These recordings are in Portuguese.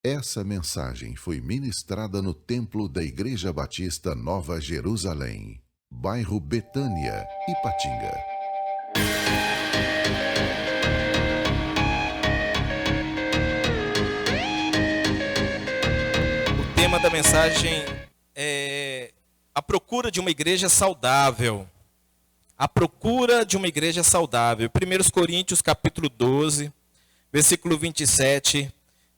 Essa mensagem foi ministrada no templo da Igreja Batista Nova Jerusalém, bairro Betânia, Ipatinga. O tema da mensagem é a procura de uma igreja saudável. A procura de uma igreja saudável. 1 Coríntios capítulo 12, versículo 27,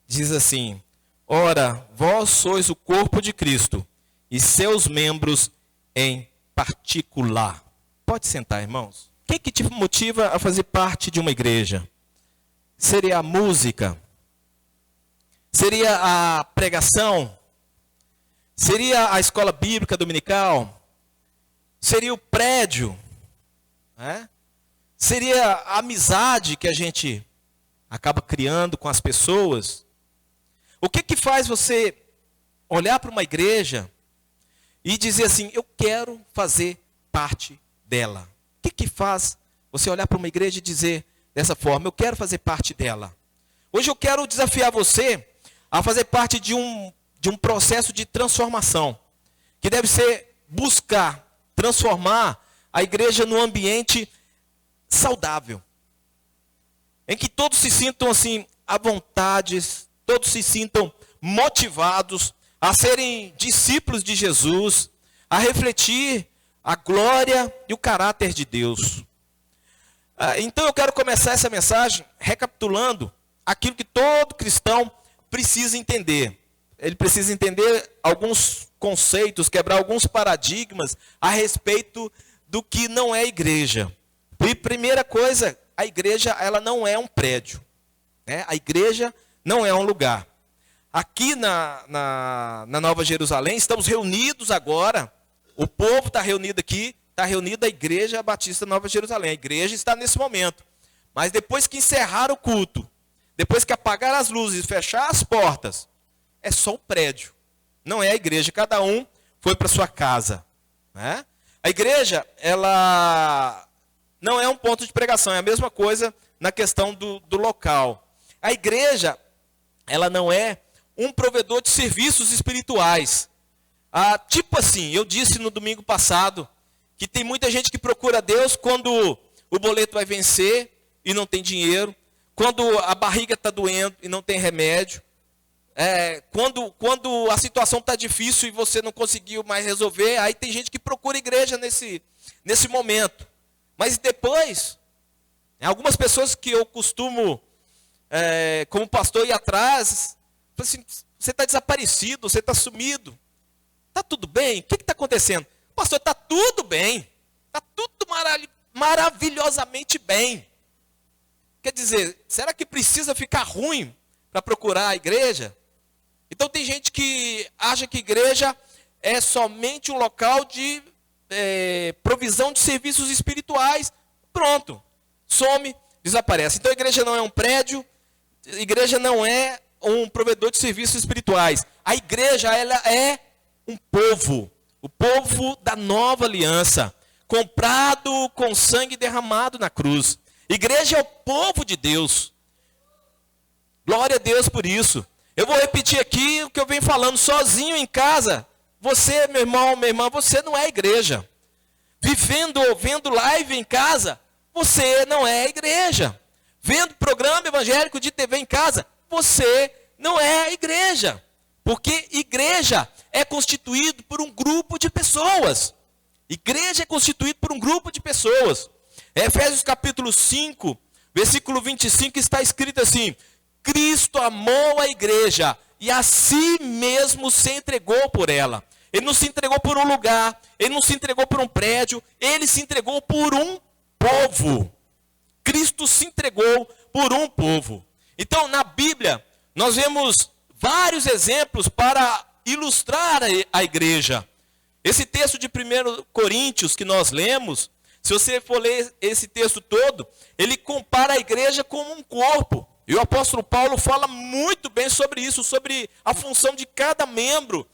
diz assim: Ora, vós sois o corpo de Cristo, e seus membros em particular. Pode sentar, irmãos. O que te motiva a fazer parte de uma igreja? Seria a música? Seria a pregação? Seria a escola bíblica dominical? Seria o prédio? Seria a amizade que a gente acaba criando com as pessoas? O que faz você olhar para uma igreja e dizer assim, eu quero fazer parte dela? O que faz você olhar para uma igreja e dizer dessa forma, eu quero fazer parte dela? Hoje eu quero desafiar você a fazer parte de um processo de transformação, que deve ser buscar transformar a igreja num ambiente saudável, em que todos se sintam assim à vontade, todos se sintam motivados a serem discípulos de Jesus, a refletir a glória e o caráter de Deus. Então eu quero começar essa mensagem recapitulando aquilo que todo cristão precisa entender. Ele precisa entender alguns conceitos, quebrar alguns paradigmas a respeito do que não é igreja. E primeira coisa, a igreja ela não é um prédio. A igreja não é um lugar. Aqui na Nova Jerusalém, estamos reunidos agora, o povo está reunido aqui, está reunida a Igreja Batista Nova Jerusalém. A igreja está nesse momento. Mas depois que encerrar o culto, depois que apagar as luzes e fechar as portas, é só o prédio. Não é a igreja, cada um foi para sua casa. A igreja, ela não é um ponto de pregação, é a mesma coisa na questão do local. A igreja, ela não é um provedor de serviços espirituais. Tipo assim, eu disse no domingo passado, que tem muita gente que procura Deus quando o boleto vai vencer e não tem dinheiro, quando a barriga está doendo e não tem remédio, quando a situação está difícil e você não conseguiu mais resolver, aí tem gente que procura igreja nesse momento. Mas depois, algumas pessoas que eu costumo, como pastor, ir atrás, assim, você está desaparecido, você está sumido. Está tudo bem? O que está acontecendo? Pastor, está tudo bem. Está tudo maravilhosamente bem. Quer dizer, será que precisa ficar ruim para procurar a igreja? Então tem gente que acha que igreja é somente um local de provisão de serviços espirituais. Pronto, some, desaparece. Então a igreja não é um prédio, a igreja não é um provedor de serviços espirituais. A igreja, ela é um povo, o povo da nova aliança, comprado com sangue derramado na cruz. Igreja é o povo de Deus. Glória a Deus por isso. Eu vou repetir aqui o que eu venho falando, sozinho em casa. Você, meu irmão, minha irmã, você não é igreja. Vendo live em casa, você não é igreja. Vendo programa evangélico de TV em casa, você não é igreja. Porque igreja é constituído por um grupo de pessoas. Igreja é constituído por um grupo de pessoas. Efésios capítulo 5, versículo 25, está escrito assim: Cristo amou a igreja e a si mesmo se entregou por ela. Ele não se entregou por um lugar, ele não se entregou por um prédio, ele se entregou por um povo. Cristo se entregou por um povo. Então, na Bíblia, nós vemos vários exemplos para ilustrar a igreja. Esse texto de 1 Coríntios que nós lemos, se você for ler esse texto todo, ele compara a igreja como um corpo. E o apóstolo Paulo fala muito bem sobre isso, sobre a função de cada membro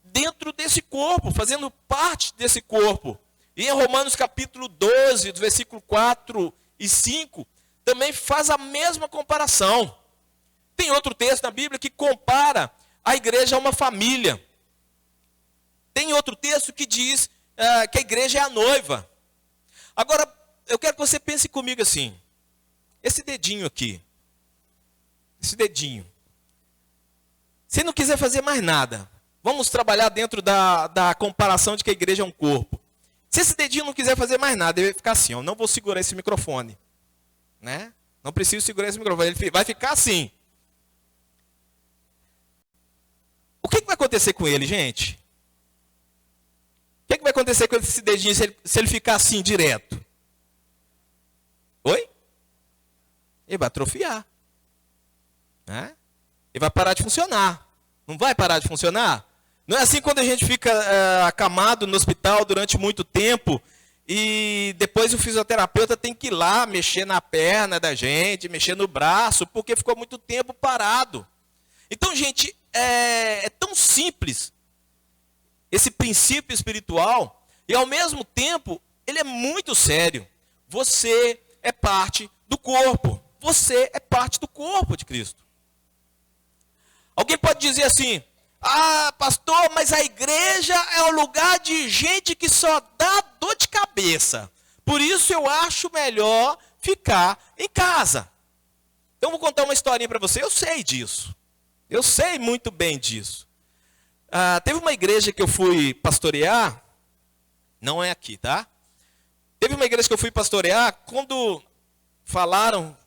dentro desse corpo, fazendo parte desse corpo. E em Romanos capítulo 12, do versículo 4 e 5, também faz a mesma comparação. Tem outro texto na Bíblia que compara a igreja a uma família. Tem outro texto que diz que a igreja é a noiva. Agora, eu quero que você pense comigo assim. Esse dedinho aqui. Esse dedinho. Se não quiser fazer mais nada, vamos trabalhar dentro da comparação de que a igreja é um corpo. Se esse dedinho não quiser fazer mais nada, ele vai ficar assim, ó, não vou segurar esse microfone. Né? Não preciso segurar esse microfone, ele vai ficar assim. O que vai acontecer com ele, gente? O que vai acontecer com esse dedinho se ele ficar assim direto? Oi? Ele vai atrofiar. Né? Ele vai parar de funcionar. Não vai parar de funcionar? Não é assim quando a gente fica acamado no hospital durante muito tempo e depois o fisioterapeuta tem que ir lá mexer na perna da gente, mexer no braço, porque ficou muito tempo parado. Então, gente, é tão simples esse princípio espiritual e, ao mesmo tempo, ele é muito sério. Você é parte do corpo. Você é parte do corpo de Cristo. Alguém pode dizer assim, pastor, mas a igreja é um lugar de gente que só dá dor de cabeça. Por isso eu acho melhor ficar em casa. Então, vou contar uma historinha para você. Eu sei disso. Eu sei muito bem disso. Teve uma igreja que eu fui pastorear, não é aqui, tá? Teve uma igreja que eu fui pastorear, quando falaram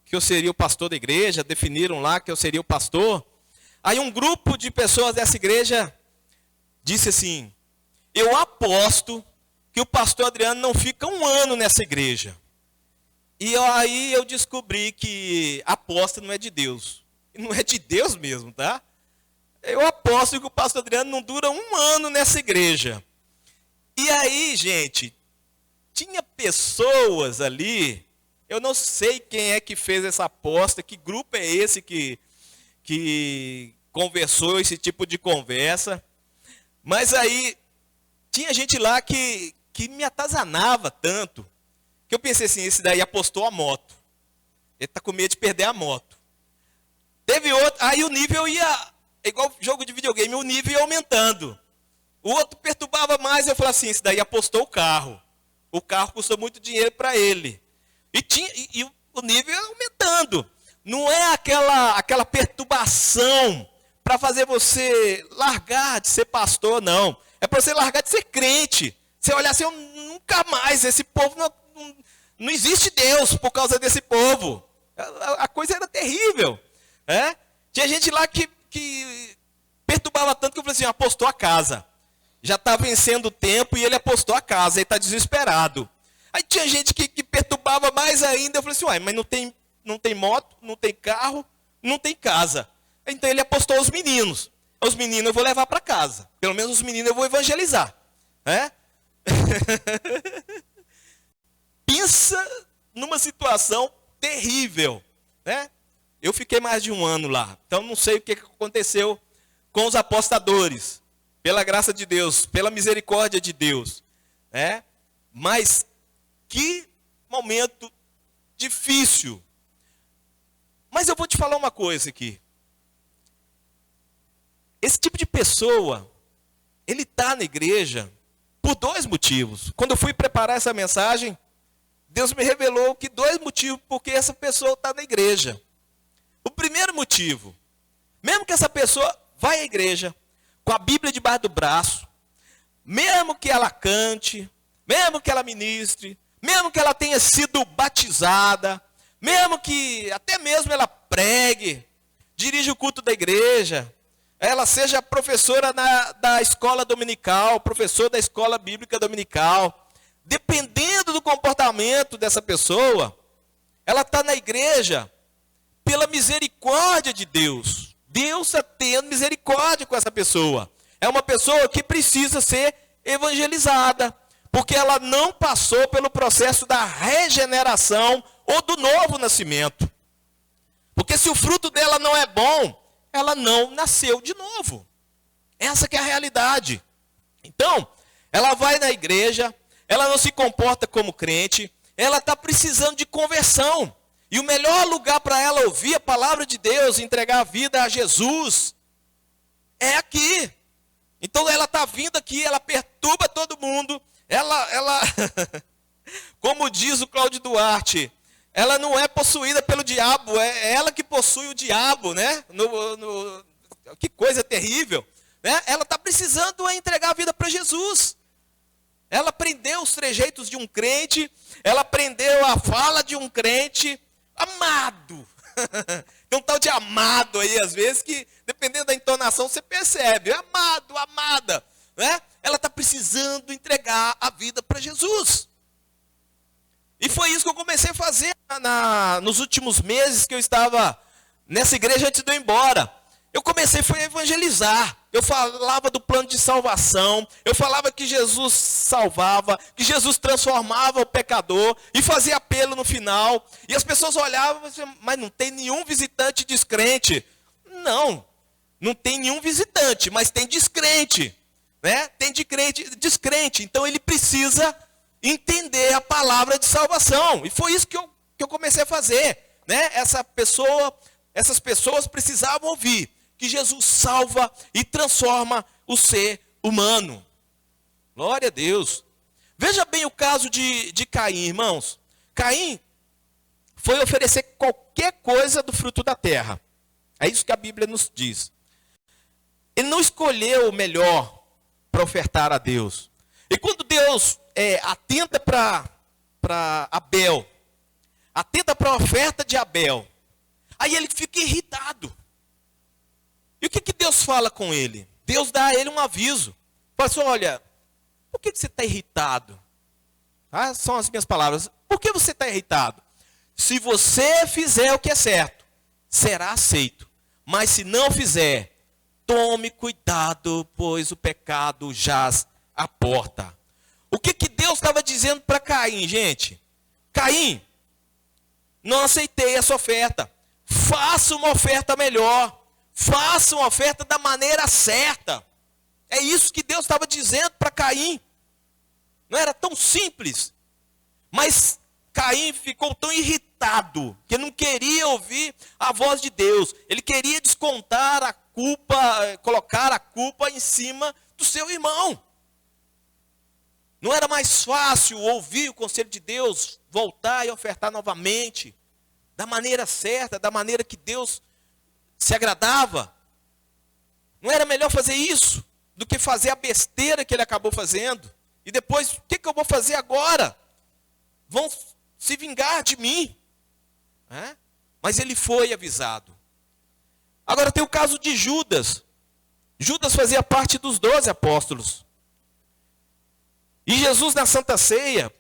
que eu seria o pastor da igreja, definiram lá que eu seria o pastor, aí um grupo de pessoas dessa igreja disse assim, eu aposto que o pastor Adriano não fica um ano nessa igreja. E aí eu descobri que a aposta não é de Deus. Não é de Deus mesmo, tá? Eu aposto que o pastor Adriano não dura um ano nessa igreja. E aí, gente, tinha pessoas ali, eu não sei quem é que fez essa aposta, que grupo é esse que conversou esse tipo de conversa. Mas aí, tinha gente lá que me atazanava tanto, que eu pensei assim, esse daí apostou a moto. Ele está com medo de perder a moto. Teve outro, aí o nível ia, igual jogo de videogame, o nível ia aumentando. O outro perturbava mais, eu falei assim, esse daí apostou o carro. O carro custou muito dinheiro para ele. E o nível ia aumentando. Não é aquela perturbação para fazer você largar de ser pastor, não. É para você largar de ser crente. Você olhar assim, nunca mais, esse povo não existe Deus por causa desse povo. A coisa era terrível. Tinha gente lá que perturbava tanto que eu falei assim, apostou a casa. Já está vencendo o tempo e ele apostou a casa, ele está desesperado. Aí tinha gente que perturbava mais ainda, eu falei assim, uai, mas não tem moto, não tem carro, não tem casa. Então ele apostou os meninos. Os meninos eu vou levar para casa. Pelo menos os meninos eu vou evangelizar. Pensa numa situação terrível. Eu fiquei mais de um ano lá. Então não sei o que aconteceu com os apostadores. Pela graça de Deus, pela misericórdia de Deus. Mas que momento difícil. Mas eu vou te falar uma coisa aqui. Esse tipo de pessoa, ele está na igreja por dois motivos. Quando eu fui preparar essa mensagem, Deus me revelou que dois motivos porque essa pessoa está na igreja. O primeiro motivo, mesmo que essa pessoa vá à igreja, com a Bíblia debaixo do braço, mesmo que ela cante, mesmo que ela ministre, mesmo que ela tenha sido batizada, até mesmo ela pregue, dirija o culto da igreja, ela seja professora da escola dominical, professor da escola bíblica dominical, dependendo do comportamento dessa pessoa, ela está na igreja pela misericórdia de Deus. Deus está tendo misericórdia com essa pessoa. É uma pessoa que precisa ser evangelizada, porque ela não passou pelo processo da regeneração ou do novo nascimento. Porque se o fruto dela não é bom, ela não nasceu de novo. Essa que é a realidade. Então, ela vai na igreja, ela não se comporta como crente, ela está precisando de conversão. E o melhor lugar para ela ouvir a palavra de Deus, entregar a vida a Jesus, é aqui. Então ela está vindo aqui, ela perturba todo mundo. Ela como diz o Cláudio Duarte, ela não é possuída pelo diabo, é ela que possui o diabo, né? Que coisa terrível, né? Ela está precisando entregar a vida para Jesus. Ela aprendeu os trejeitos de um crente, ela aprendeu a fala de um crente amado. Tem um tal de amado aí, às vezes, que dependendo da entonação você percebe. Amado, amada, né? Ela está precisando entregar a vida para Jesus. E foi isso que eu comecei a fazer nos últimos meses que eu estava nessa igreja antes de eu ir embora. Eu comecei a evangelizar. Eu falava do plano de salvação. Eu falava que Jesus salvava, que Jesus transformava o pecador e fazia apelo no final. E as pessoas olhavam e diziam, mas não tem nenhum visitante descrente. Não tem nenhum visitante, mas tem descrente, né? Tem descrente. Então ele precisa entender a palavra de salvação. E foi isso que eu comecei a fazer, né? Essas pessoas precisavam ouvir que Jesus salva e transforma o ser humano. Glória a Deus. Veja bem o caso de Caim, irmãos. Caim foi oferecer qualquer coisa do fruto da terra. É isso que a Bíblia nos diz. Ele não escolheu o melhor para ofertar a Deus. E quando Deus atenta para Abel, atenta para a oferta de Abel, aí ele fica irritado. E o que Deus fala com ele? Deus dá a ele um aviso. Fala assim, olha, por que você está irritado? Ah, são as minhas palavras. Por que você está irritado? Se você fizer o que é certo, será aceito. Mas se não fizer, tome cuidado, pois o pecado jaz à porta. O que Deus estava dizendo para Caim, gente? Caim, não aceitei essa oferta. Faça uma oferta melhor. Faça uma oferta da maneira certa. É isso que Deus estava dizendo para Caim. Não era tão simples. Mas Caim ficou tão irritado que não queria ouvir a voz de Deus. Ele queria descontar a culpa, colocar a culpa em cima do seu irmão. Não era mais fácil ouvir o conselho de Deus, voltar e ofertar novamente, da maneira certa, da maneira que Deus se agradava? Não era melhor fazer isso do que fazer a besteira que ele acabou fazendo? E depois, o que eu vou fazer agora? Vão se vingar de mim. Mas ele foi avisado. Agora tem o caso de Judas. Judas fazia parte dos 12 apóstolos. E Jesus, na Santa Ceia,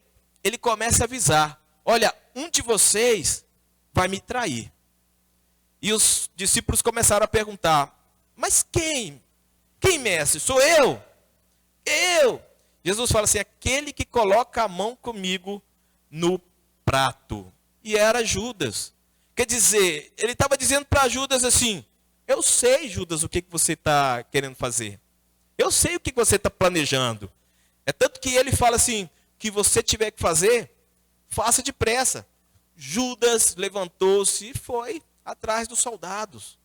ele começa a avisar. Olha, um de vocês vai me trair. E os discípulos começaram a perguntar, mas quem? Quem, mestre? Sou eu? Eu? Jesus fala assim, aquele que coloca a mão comigo no prato. E era Judas. Quer dizer, ele estava dizendo para Judas assim, eu sei, Judas, o que você está querendo fazer. Eu sei o que você está planejando. É tanto que ele fala assim, o que você tiver que fazer, faça depressa. Judas levantou-se e foi atrás dos soldados.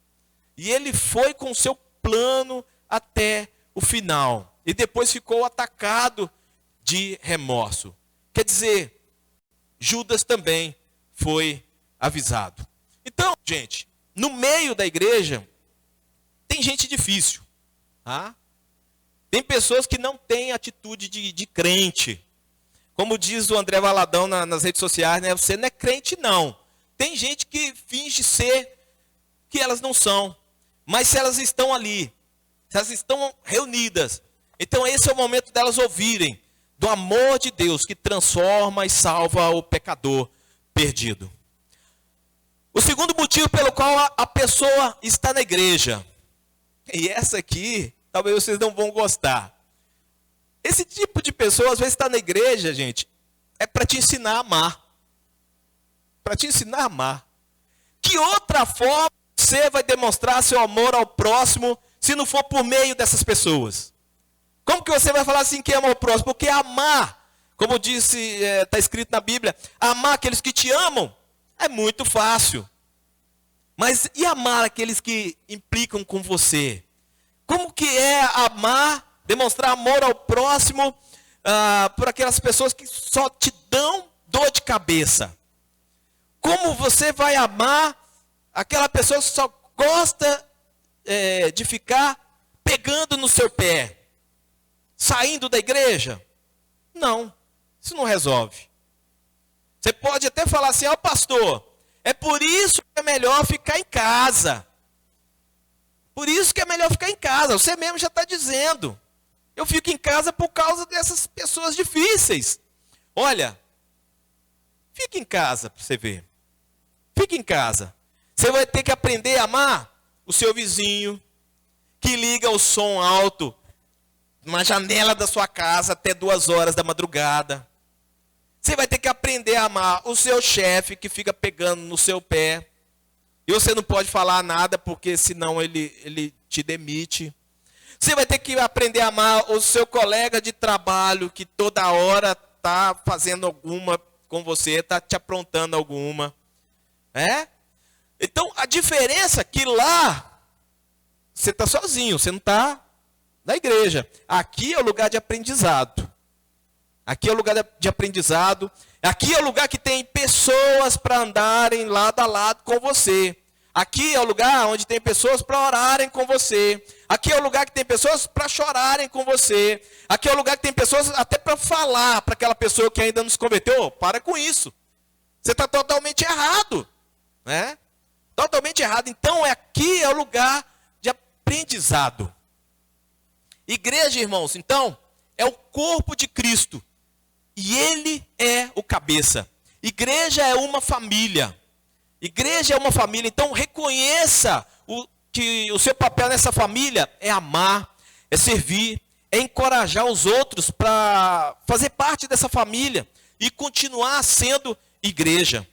E ele foi com o seu plano até o final. E depois ficou atacado de remorso. Quer dizer, Judas também foi avisado. Então, gente, no meio da igreja, tem gente difícil. Tá? Tem pessoas que não têm atitude de crente. Como diz o André Valadão nas redes sociais, né? Você não é crente, não. Tem gente que finge ser que elas não são. Mas se elas estão ali, se elas estão reunidas, então esse é o momento delas ouvirem do amor de Deus que transforma e salva o pecador perdido. O segundo motivo pelo qual a pessoa está na igreja, e essa aqui, talvez vocês não vão gostar. Esse tipo de pessoa, às vezes, está na igreja, gente, é para te ensinar a amar. Para te ensinar a amar. Que outra forma você vai demonstrar seu amor ao próximo se não for por meio dessas pessoas? Como que você vai falar assim que ama o próximo? Porque amar, como disse, está escrito na Bíblia, amar aqueles que te amam, É muito fácil. Mas e amar aqueles que implicam com você? Como que é amar, demonstrar amor ao próximo por aquelas pessoas que só te dão dor de cabeça? Como você vai amar aquela pessoa que só gosta de ficar pegando no seu pé? Saindo da igreja? Não, isso não resolve. Você pode até falar assim, pastor, é por isso que é melhor ficar em casa. Por isso que é melhor ficar em casa. Você mesmo já está dizendo. Eu fico em casa por causa dessas pessoas difíceis. Olha, fica em casa para você ver. Fica em casa. Você vai ter que aprender a amar o seu vizinho, que liga o som alto na janela da sua casa até 2 horas da madrugada. Você vai ter que aprender a amar o seu chefe que fica pegando no seu pé. E você não pode falar nada porque senão ele te demite. Você vai ter que aprender a amar o seu colega de trabalho que toda hora está fazendo alguma com você, está te aprontando alguma. Então a diferença é que lá você está sozinho, você não está na igreja. Aqui é o lugar de aprendizado. Aqui é o lugar de aprendizado. Aqui é o lugar que tem pessoas para andarem lado a lado com você. Aqui é o lugar onde tem pessoas para orarem com você. Aqui é o lugar que tem pessoas para chorarem com você. Aqui é o lugar que tem pessoas até para falar para aquela pessoa que ainda não se converteu. Para com isso. Você está totalmente errado. Totalmente errado. Então aqui é o lugar de aprendizado. Igreja, irmãos, então, é o corpo de Cristo. E ele é o cabeça. Igreja é uma família. Igreja é uma família. Então reconheça que o seu papel nessa família é amar, é servir, é encorajar os outros para fazer parte dessa família e continuar sendo igreja.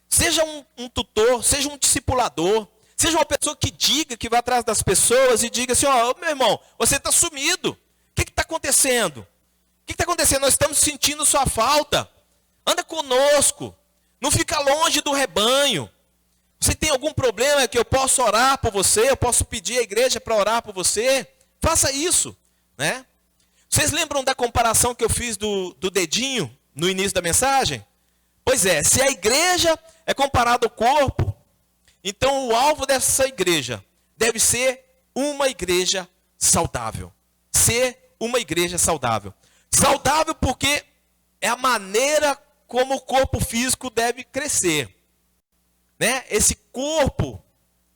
Seja um tutor, seja um discipulador, seja uma pessoa que diga, que vai atrás das pessoas e diga assim, meu irmão, você está sumido. O que está acontecendo? O que está acontecendo? Nós estamos sentindo sua falta. Anda conosco. Não fica longe do rebanho. Você tem algum problema que eu posso orar por você? Eu posso pedir à igreja para orar por você? Faça isso. Vocês lembram da comparação que eu fiz do dedinho no início da mensagem? Pois é, se a igreja é comparada ao corpo, então o alvo dessa igreja deve ser uma igreja saudável. Ser uma igreja saudável. Saudável porque é a maneira como o corpo físico deve crescer. Esse corpo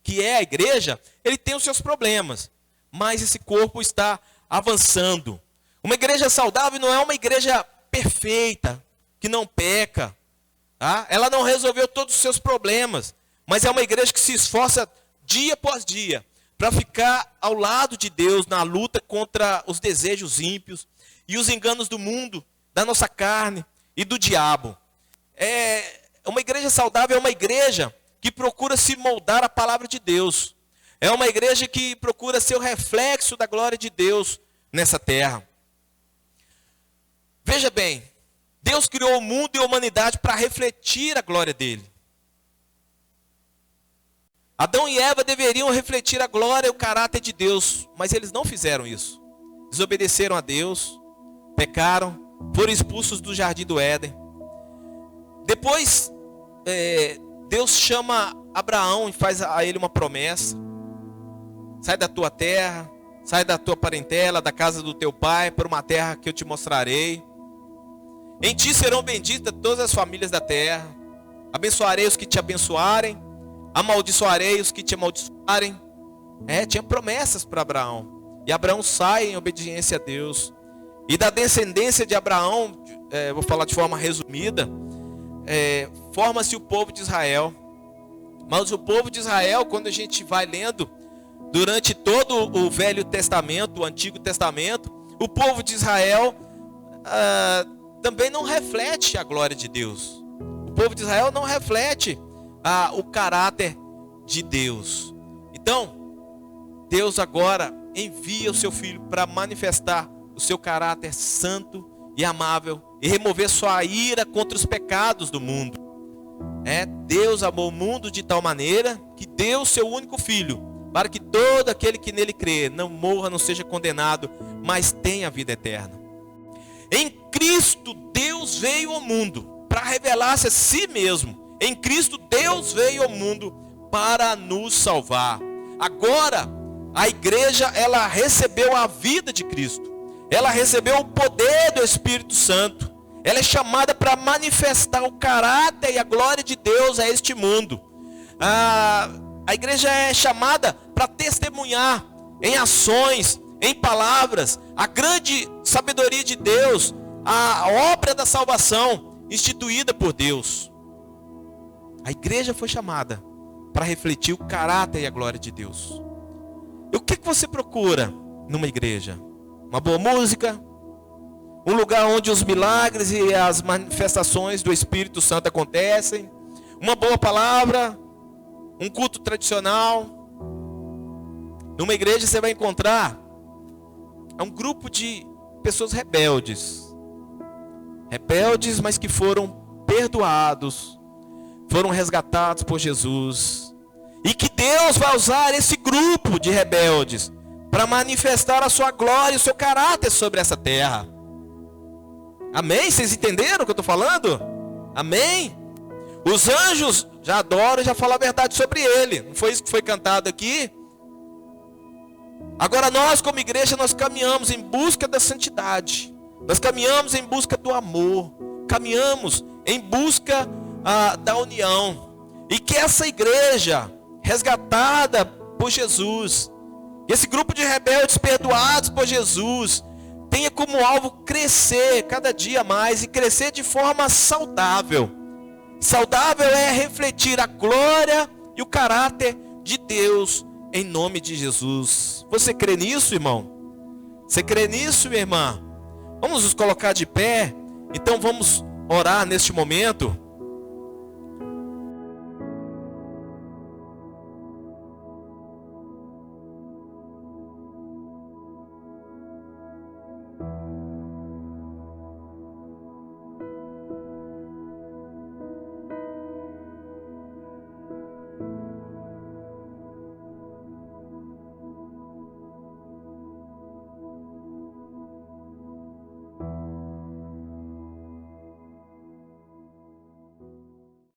que é a igreja, ele tem os seus problemas. Mas esse corpo está avançando. Uma igreja saudável não é uma igreja perfeita, que não peca. Ela não resolveu todos os seus problemas. Mas é uma igreja que se esforça dia após dia para ficar ao lado de Deus na luta contra os desejos ímpios e os enganos do mundo, da nossa carne e do diabo. Uma igreja saudável é uma igreja que procura se moldar à palavra de Deus. É uma igreja que procura ser o reflexo da glória de Deus nessa terra. Veja bem, Deus criou o mundo e a humanidade para refletir a glória dele. Adão e Eva deveriam refletir a glória e o caráter de Deus, mas eles não fizeram isso. Desobedeceram a Deus, pecaram, foram expulsos do jardim do Éden. Depois, Deus chama Abraão e faz a ele uma promessa. Sai da tua terra, sai da tua parentela, da casa do teu pai, para uma terra que eu te mostrarei. Em ti serão benditas todas as famílias da terra. Abençoarei os que te abençoarem, amaldiçoarei os que te amaldiçoarem. Tinha promessas para Abraão. E Abraão sai em obediência a Deus. E da descendência de Abraão, vou falar de forma resumida, forma-se o povo de Israel. Mas o povo de Israel, quando a gente vai lendo, durante todo o Velho Testamento, o Antigo Testamento, o povo de Israel também não reflete a glória de Deus. O povo de Israel não reflete o caráter de Deus. Então, Deus agora envia o seu Filho para manifestar o seu caráter santo e amável e remover sua ira contra os pecados do mundo. Deus amou o mundo de tal maneira que deu o seu único filho, para que todo aquele que nele crê não morra, não seja condenado, mas tenha vida eterna. Em Cristo Deus veio ao mundo para revelar-se a si mesmo. Em Cristo Deus veio ao mundo para nos salvar. Agora a igreja, ela recebeu a vida de Cristo. Ela recebeu o poder do Espírito Santo. Ela é chamada para manifestar o caráter e a glória de Deus a este mundo. A igreja é chamada para testemunhar em ações, em palavras, a grande sabedoria de Deus, a obra da salvação instituída por Deus. A igreja foi chamada para refletir o caráter e a glória de Deus. E o que você procura numa igreja? Uma boa música? Um lugar onde os milagres e as manifestações do Espírito Santo acontecem? Uma boa palavra? Um culto tradicional? Numa igreja você vai encontrar um grupo de pessoas rebeldes. Rebeldes, mas que foram perdoados, foram resgatados por Jesus. E que Deus vai usar esse grupo de rebeldes para manifestar a sua glória e o seu caráter sobre essa terra. Amém? Vocês entenderam o que eu estou falando? Amém? Os anjos já adoram e já falam a verdade sobre ele. Não foi isso que foi cantado aqui? Agora nós como igreja, nós caminhamos em busca da santidade. Nós caminhamos em busca do amor. Caminhamos em busca da união. E que essa igreja resgatada por Jesus, esse grupo de rebeldes perdoados por Jesus, tenha como alvo crescer cada dia mais e crescer de forma saudável. Saudável é refletir a glória e o caráter de Deus em nome de Jesus. Você crê nisso, irmão? Você crê nisso, minha irmã? Vamos nos colocar de pé. Então vamos orar neste momento.